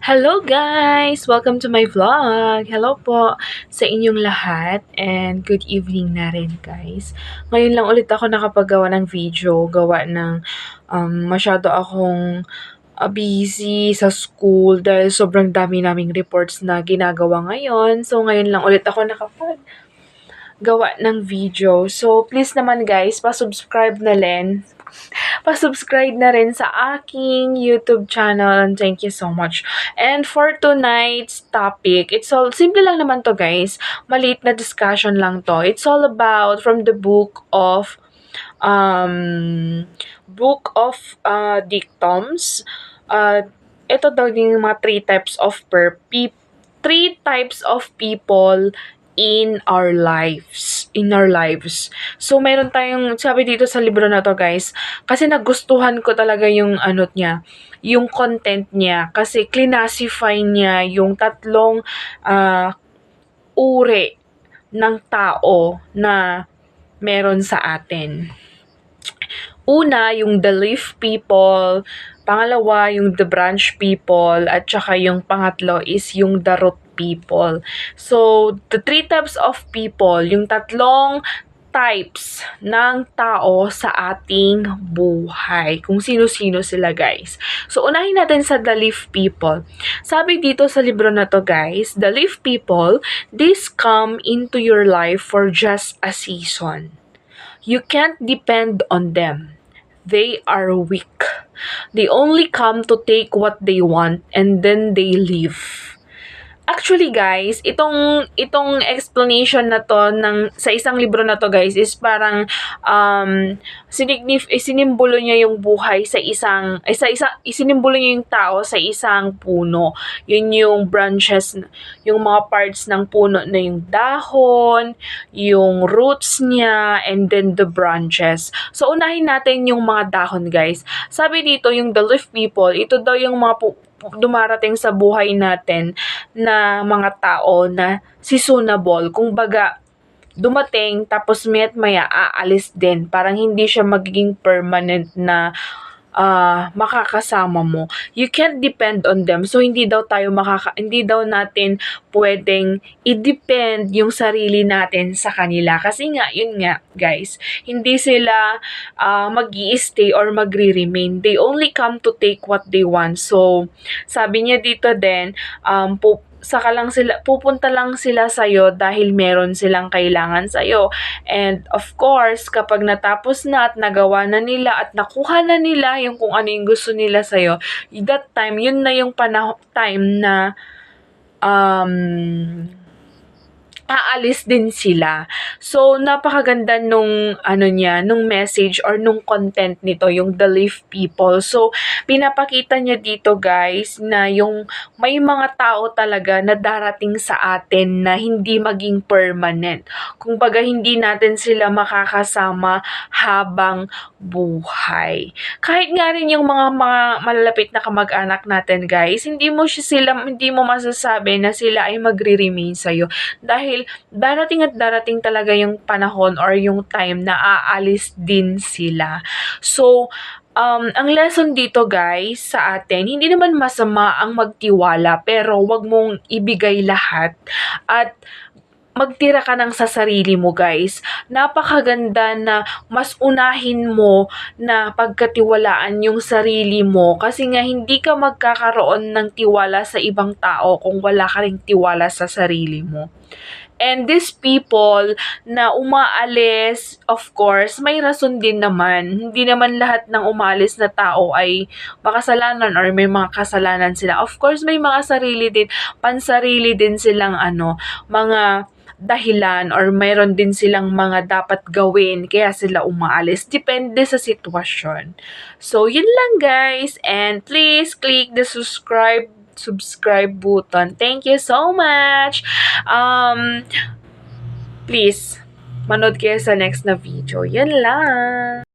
Hello guys! Welcome to my vlog! Hello po sa inyong lahat and good evening na rin guys. Ngayon lang ulit ako nakapagawa ng video, gawa ng masyado akong busy sa school dahil sobrang dami naming reports na ginagawa ngayon. So ngayon lang ulit ako gawa ng video. So, please naman guys, pa-subscribe na rin sa aking YouTube channel and thank you so much. And for tonight's topic, it's all, simple lang naman to guys. Maliit na discussion lang to. It's all about from the book of dictums. Ito daw yung mga three types of people in our lives. So, meron tayong, sabi dito sa libro na to guys, kasi nagustuhan ko talaga yung yung content niya, kasi classify niya yung tatlong uri ng tao na meron sa atin. Una, yung the leaf people, pangalawa, yung the branch people, at saka yung pangatlo is yung the root people. So, the three types of people, yung tatlong types ng tao sa ating buhay. Kung sino-sino sila, guys. So, unahin natin sa the leaf people. Sabi dito sa libro na to, guys, the leaf people, these come into your life for just a season. You can't depend on them. They are weak. They only come to take what they want and then they leave. Actually guys, itong explanation na to sa isang libro na to guys is parang sinimbolo niya yung buhay isinimbolo niya yung tao sa isang puno. Yun yung branches, yung mga parts ng puno na yung dahon, yung roots niya, and then the branches. So unahin natin yung mga dahon guys. Sabi dito yung the leaf people, ito daw yung mga dumarating sa buhay natin na mga tao na seasonable. Kung baga, dumating tapos maya aalis din. Parang hindi siya magiging permanent na makakasama mo. You can't depend on them. So, hindi daw natin pwedeng i-depend yung sarili natin sa kanila. Kasi nga, yun nga, guys, hindi sila mag-i-stay or magre-remain. They only come to take what they want. So, sabi niya dito din, pupunta lang sila sa'yo dahil meron silang kailangan sa'yo. And of course, kapag natapos na at nagawa na nila at nakuha na nila yung kung ano yung gusto nila sa'yo, that time, yun na yung time na aalis din sila. So, napakaganda nung message or nung content nito, yung the leaf people. So, pinapakita niya dito guys na yung may mga tao talaga na darating sa atin na hindi maging permanent. Kung baga hindi natin sila makakasama habang buhay. Kahit nga rin yung mga malalapit na kamag-anak natin guys, hindi mo masasabi na sila ay magre-remain sa'yo. Dahil darating talaga yung panahon or yung time na aalis din sila. So, ang lesson dito guys sa atin, hindi naman masama ang magtiwala, pero wag mong ibigay lahat at magtira ka ng sa sarili mo guys. Napakaganda na mas unahin mo na pagkatiwalaan yung sarili mo, kasi nga hindi ka magkakaroon ng tiwala sa ibang tao kung wala ka ring tiwala sa sarili mo. And these people na umaalis, of course, may rason din naman. Hindi naman lahat ng umaalis na tao ay makasalanan or may mga kasalanan sila. Of course, may mga pansarili din silang mga dahilan or mayroon din silang mga dapat gawin kaya sila umaalis. Depende sa sitwasyon. So, yun lang guys. And please click the subscribe button. Thank you so much. Please, manood kayo sa next na video. Yan lang.